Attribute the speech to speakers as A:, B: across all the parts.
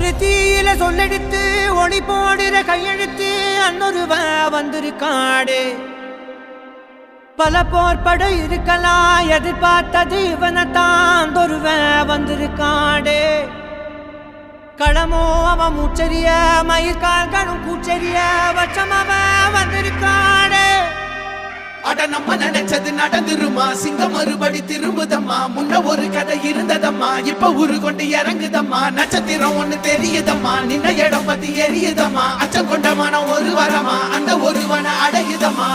A: ஒரு தீயில சொல்லெடுத்து ஒளி போடுற கையெழுத்து அன்னொருவன் வந்திருக்காடு. பல போர்பட இருக்கலாம் எதிர்பார்த்தது இவனைத்தான் ஒருவன் வந்திருக்காடு. களமோ அவன் மூச்சரிய மயிர்கால்களும் கூச்சரிய வச்சம் அவன் வந்திருக்காடு.
B: அட நம்ம நினைச்சது நடந்துருமா, சிங்கம் மறுபடி திரும்புதம்மா. முன்ன ஒரு கதை இருந்ததம்மா, இப்ப ஊரு கொண்டு இறங்குதம்மா. நட்சத்திரம் ஒண்ணு தெரியுதம்மா, நின்ன இடம் பத்தி எரியுதம்மா. அச்சம் கொண்ட மனம் ஒரு வரமா, அந்த ஒருவனை அடையுதம்மா.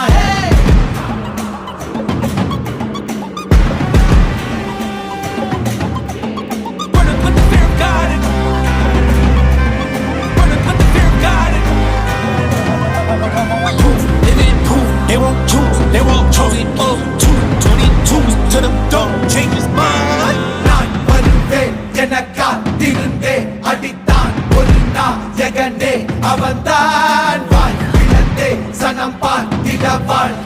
C: They won't choose, they won't choose it. 22 to the dog, change his mind.
B: நான் வருவேன் எனக்கா திருந்தே அடித்தான் ஒரு நாயகனே அவன்தான். வாய் இழந்தே சனம் பார்த்திடவாள்